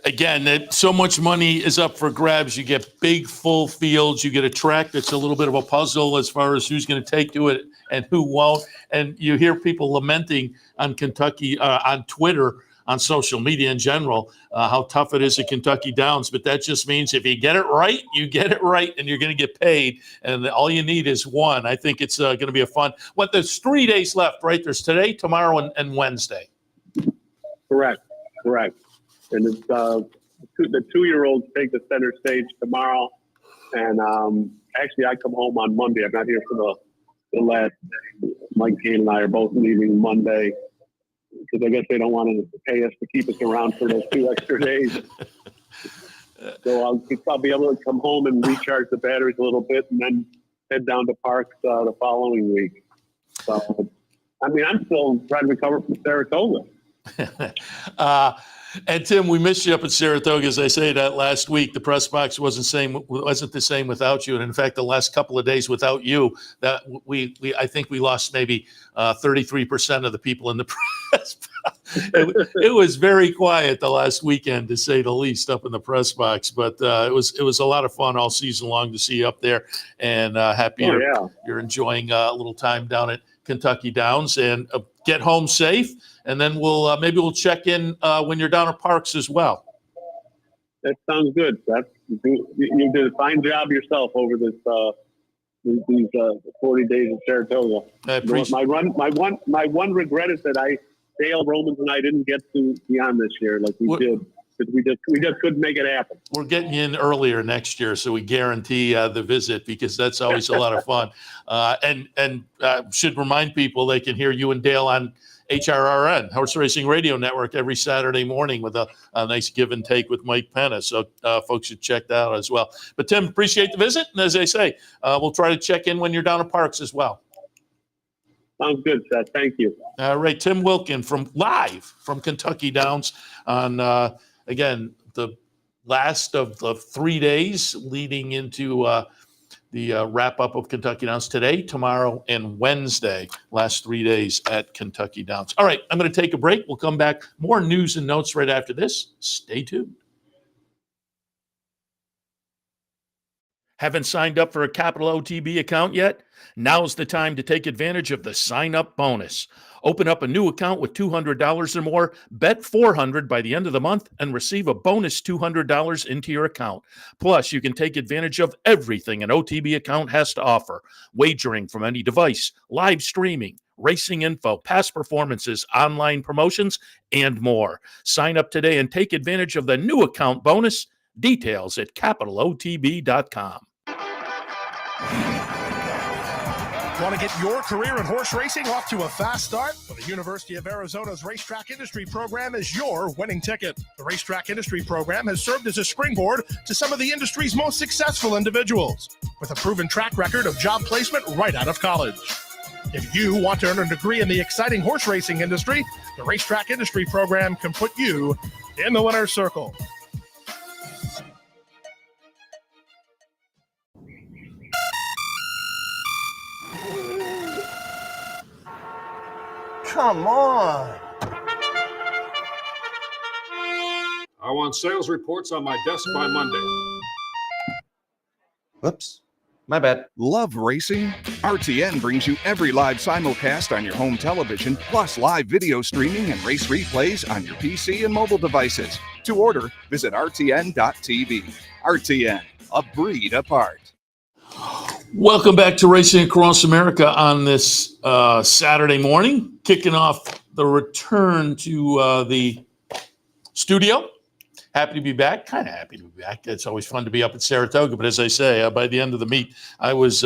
Again, that so much money is up for grabs. You get big, full fields. You get a track that's a little bit of a puzzle as far as who's going to take to it and who won't. And you hear people lamenting on Kentucky, on Twitter, on social media in general, how tough it is at Kentucky Downs. But that just means if you get it right, you get it right, and you're going to get paid. And all you need is one. I think it's going to be a fun. There's 3 days left, right? There's today, tomorrow, and Wednesday. Correct. And it's, the 2-year-olds take the center stage tomorrow. And actually, I come home on Monday. I'm not here for the last day. Mike Kane and I are both leaving Monday because I guess they don't want to pay us to keep us around for those 2 extra days. So I'll be able to come home and recharge the batteries a little bit and then head down to Parks the following week. So, I'm still trying to recover from Saratoga. And Tim, we missed you up at Saratoga. As I say that last week, the press box wasn't the same without you. And in fact, the last couple of days without you, that I think we lost maybe 33% of the people in the press. It was very quiet the last weekend, to say the least, up in the press box. But it was a lot of fun all season long to see you up there, and happy you're enjoying a little time down at Kentucky Downs, and get home safe. And then maybe we'll check in when you're down at Parks as well. That sounds good, Seth. You did a fine job yourself over these 40 days in Saratoga. I appreciate my one regret is that Dale Romans and I didn't get to be on this year like we did. Because we just couldn't make it happen. We're getting you in earlier next year, so we guarantee the visit, because that's always a lot of fun. And should remind people they can hear you and Dale on HRRN, Horse Racing Radio Network, every Saturday morning with a nice give and take with Mike Penna. So folks should check that out as well. But Tim, appreciate the visit. And as I say, we'll try to check in when you're down at Parks as well. Sounds good, Seth. Thank you. All right. Tim Wilkin live from Kentucky Downs on, again, the last of the 3 days leading into the wrap-up of Kentucky Downs today, tomorrow, and Wednesday. Last 3 days at Kentucky Downs. All right, I'm going to take a break. We'll come back. More news and notes right after this. Stay tuned. Haven't signed up for a Capital OTB account yet? Now's the time to take advantage of the sign-up bonus. Open up a new account with $200 or more, bet $400 by the end of the month, and receive a bonus $200 into your account. Plus, you can take advantage of everything an OTB account has to offer: wagering from any device, live streaming, racing info, past performances, online promotions, and more. Sign up today and take advantage of the new account bonus. Details at capitalotb.com. Want to get your career in horse racing off to a fast start? Well, the University of Arizona's Racetrack Industry Program is your winning ticket. The Racetrack Industry Program has served as a springboard to some of the industry's most successful individuals, with a proven track record of job placement right out of college. If you want to earn a degree in the exciting horse racing industry, the Racetrack Industry Program can put you in the winner's circle. Come on. I want sales reports on my desk by Monday. Whoops. My bad. Love racing? RTN brings you every live simulcast on your home television, plus live video streaming and race replays on your PC and mobile devices. To order, visit rtn.tv. RTN, a breed apart. Welcome back to Racing Across America on this Saturday morning, kicking off the return to the studio. Happy to be back. Kind of happy to be back. It's always fun to be up at Saratoga, but as I say, by the end of the meet, I was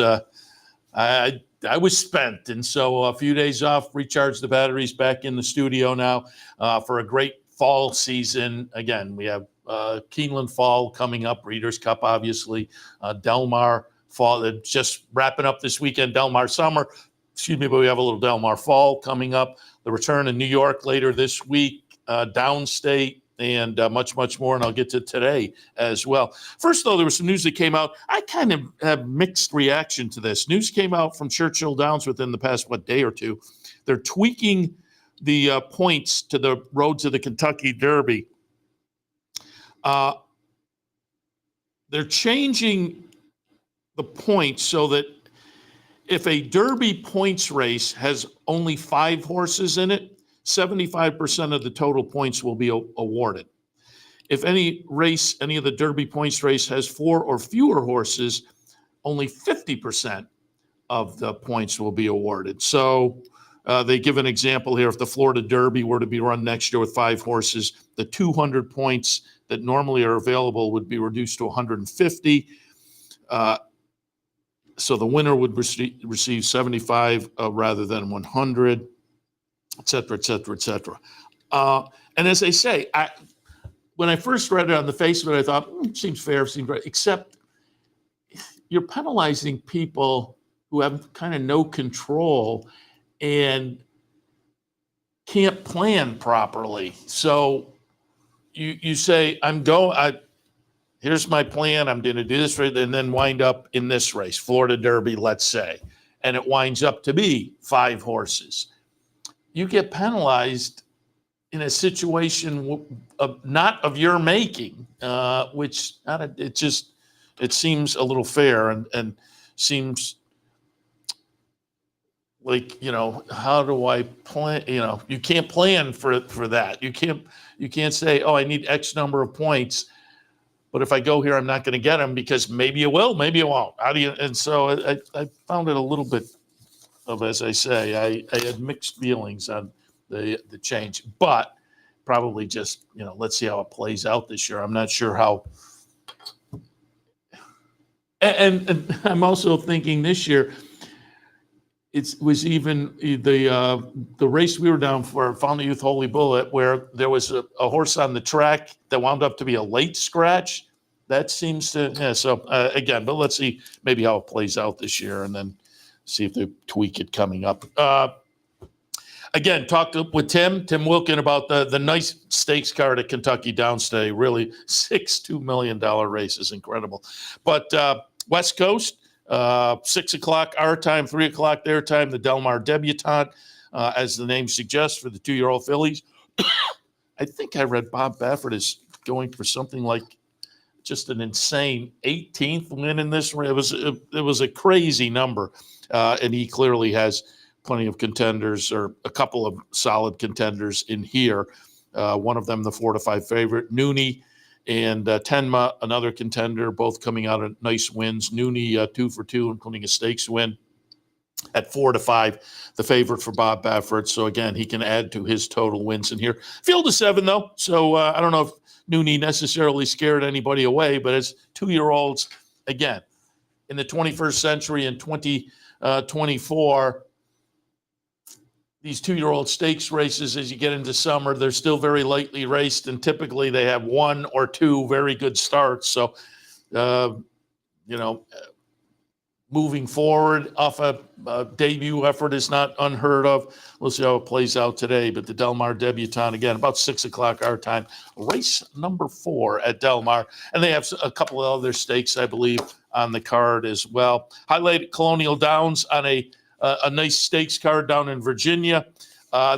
spent, and so a few days off, recharge the batteries, back in the studio now for a great fall season. Again, we have Keeneland Fall coming up, Breeders' Cup, obviously, Del Mar Fall, just wrapping up this weekend, Del Mar Summer, but we have a little Del Mar Fall coming up, the return in New York later this week, downstate, and much, much more, and I'll get to today as well. First, though, there was some news that came out. I kind of have mixed reaction to this. News came out from Churchill Downs within the past, day or two. They're tweaking the points to the road to the Kentucky Derby. They're changing the points so that if a Derby points race has only 5 horses in it, 75% of the total points will be awarded. If any of the Derby points race has 4 or fewer horses, only 50% of the points will be awarded. So they give an example here. If the Florida Derby were to be run next year with 5 horses, the 200 points that normally are available would be reduced to 150. So the winner would receive 75 rather than 100. Et cetera, et cetera, et cetera. And as I say, when I first read it on the face of it, I thought, seems fair, seems right, except you're penalizing people who have kind of no control and can't plan properly. So you say, here's my plan, I'm going to do this, and then wind up in this race, Florida Derby, let's say, and it winds up to be 5 horses. You get penalized in a situation not of your making, which it seems a little fair and seems like, how do I plan? You can't plan for that. You can't say, I need X number of points, but if I go here, I'm not going to get them because maybe you will, maybe you won't. How do you? And so I found it a little bit of, as I say, I had mixed feelings on the change, but probably just, let's see how it plays out this year. I'm not sure how. And I'm also thinking this year, it was even the race we were down for, Fountain Youth Holy Bullet, where there was a horse on the track that wound up to be a late scratch. That seems to, so again, but let's see maybe how it plays out this year and then see if they tweak it coming up. Again, talked with Tim Wilkin about the nice stakes card at Kentucky Downs today. Really, 6 $2 million races, incredible. But West Coast, 6 o'clock our time, 3 o'clock their time, the Del Mar Debutante, as the name suggests, for the 2-year-old fillies. I think I read Bob Baffert is going for something like just an insane 18th win in this. It was a crazy number, and he clearly has plenty of contenders, or a couple of solid contenders in here. One of them, the 4-5 favorite, Nooney, and Tenma, another contender, both coming out of nice wins. Nooney 2 for 2, including a stakes win at 4-5, the favorite for Bob Baffert. So again, he can add to his total wins in here. Field of 7 though, so I don't know if Nooney necessarily scared anybody away, but as 2-year-olds, again, in the 21st century in 2024, these 2-year-old stakes races, as you get into summer, they're still very lightly raced, and typically they have 1 or 2 very good starts. So, moving forward off a debut effort is not unheard of. We'll see how it plays out today. But the Del Mar Debutante, again, about 6 o'clock our time, race number 4 at Del Mar. And they have a couple of other stakes, I believe, on the card as well. Highlighted Colonial Downs on a nice stakes card down in Virginia.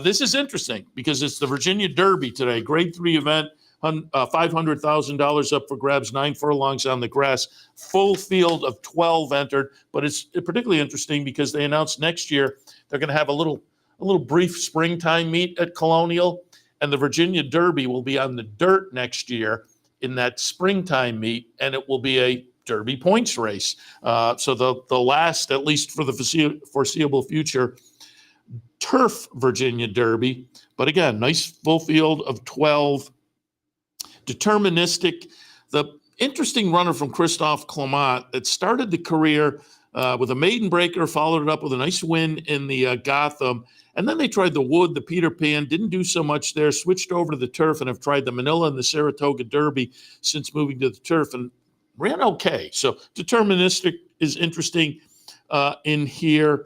This is interesting because it's the Virginia Derby today, grade 3 event, $500,000 up for grabs, 9 furlongs on the grass, full field of 12 entered. But it's particularly interesting because they announced next year they're going to have a little brief springtime meet at Colonial, and the Virginia Derby will be on the dirt next year in that springtime meet, and it will be a Derby points race. So the last, at least for the foreseeable future, turf Virginia Derby. But again, nice full field of 12. Deterministic. The interesting runner from Christophe Clement that started the career with a maiden breaker, followed it up with a nice win in the Gotham. And then they tried the Wood, the Peter Pan, didn't do so much there, switched over to the turf, and have tried the Manila and the Saratoga Derby since moving to the turf and ran okay. So Deterministic is interesting in here.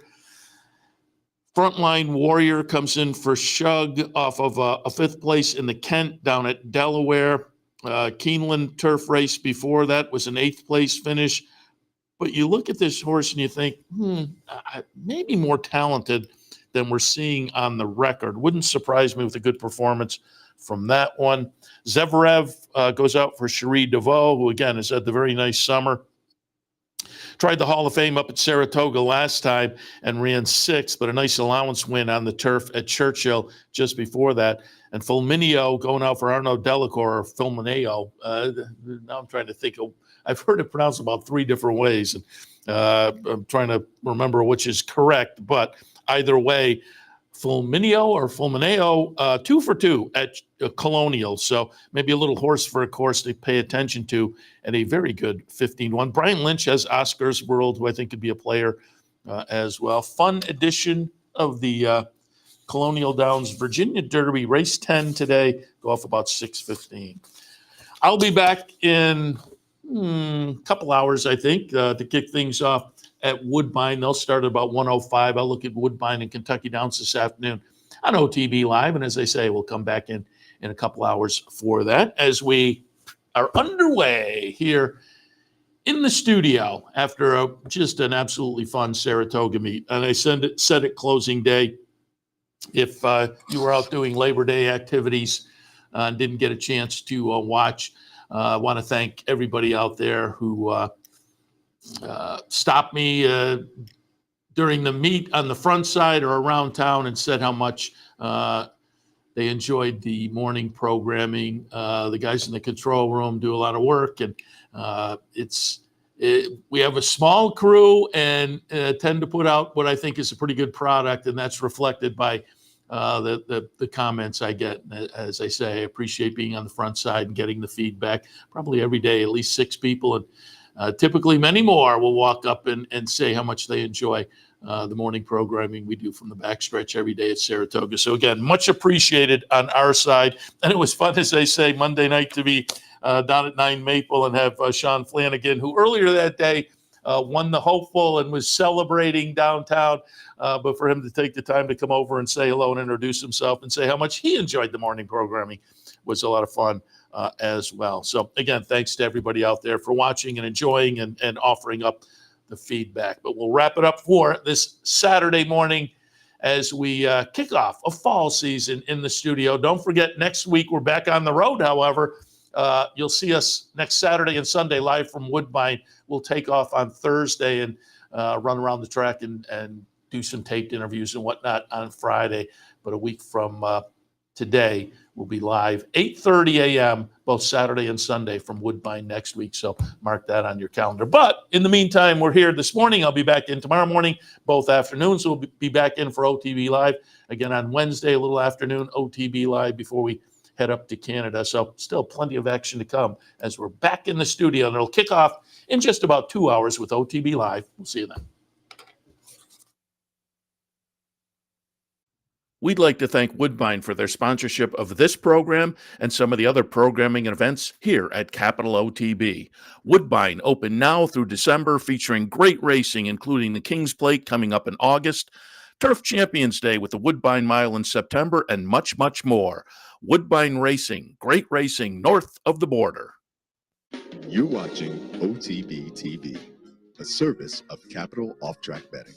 Frontline Warrior comes in for Shug off of a fifth place in the Kent down at Delaware. Keeneland turf race before that was an eighth place finish. But you look at this horse and you think, maybe more talented than we're seeing on the record. Wouldn't surprise me with a good performance from that one. Zverev goes out for Cherie DeVaux, who again has had the very nice summer. Tried the Hall of Fame up at Saratoga last time and ran sixth, but a nice allowance win on the turf at Churchill just before that. And Fulmineo going out for Arnaud Delacour, or Fulmineo. Now I'm trying to think of, I've heard it pronounced about 3 different ways. And I'm trying to remember which is correct, but either way, Fulmineo or Fulmineo, 2 for 2 at Colonial. So maybe a little horse for a course to pay attention to, and a very good 15-1. Brian Lynch has Oscar's World, who I think could be a player as well. Fun edition of the Colonial Downs Virginia Derby, race 10 today, go off about 6:15. I'll be back in a couple hours, I think, to kick things off at Woodbine. They'll start at about 1:05. I'll look at Woodbine and Kentucky Downs this afternoon on OTB Live. And as I say, we'll come back in a couple hours for that as we are underway here in the studio after just an absolutely fun Saratoga meet. And I said it closing day. If you were out doing Labor Day activities and didn't get a chance to watch, I want to thank everybody out there who stopped me during the meet on the front side or around town and said how much they enjoyed the morning programming. The guys in the control room do a lot of work, and we have a small crew and tend to put out what I think is a pretty good product, and that's reflected by the comments I get. As I say, I appreciate being on the front side and getting the feedback. Probably every day, at least 6 people, and typically many more will walk up and say how much they enjoy the morning programming we do from the backstretch every day at Saratoga. So again, much appreciated on our side. And it was fun, as I say, Monday night to be down at 9 Maple and have Sean Flanagan, who earlier that day won the Hopeful and was celebrating downtown. But for him to take the time to come over and say hello and introduce himself and say how much he enjoyed the morning programming was a lot of fun as well. So again, thanks to everybody out there for watching and enjoying and offering up the feedback. But we'll wrap it up for this Saturday morning as we kick off a fall season in the studio. Don't forget, next week we're back on the road, however. You'll see us next Saturday and Sunday live from Woodbine. We'll take off on Thursday and run around the track and do some taped interviews and whatnot on Friday. But a week from today, we'll be live 8:30 a.m. both Saturday and Sunday from Woodbine next week. So mark that on your calendar. But in the meantime, we're here this morning. I'll be back in tomorrow morning, both afternoons. We'll be back in for OTB Live again on Wednesday, a little afternoon, OTB Live before we head up to Canada. So still plenty of action to come as we're back in the studio. And it'll kick off in just about 2 hours with OTB Live. We'll see you then. We'd like to thank Woodbine for their sponsorship of this program and some of the other programming and events here at Capital OTB. Woodbine open now through December, featuring great racing, including the King's Plate coming up in August, Turf Champions Day with the Woodbine Mile in September, and much, much more. Woodbine Racing, great racing north of the border. You're watching OTB TV, a service of Capital Off-Track Betting.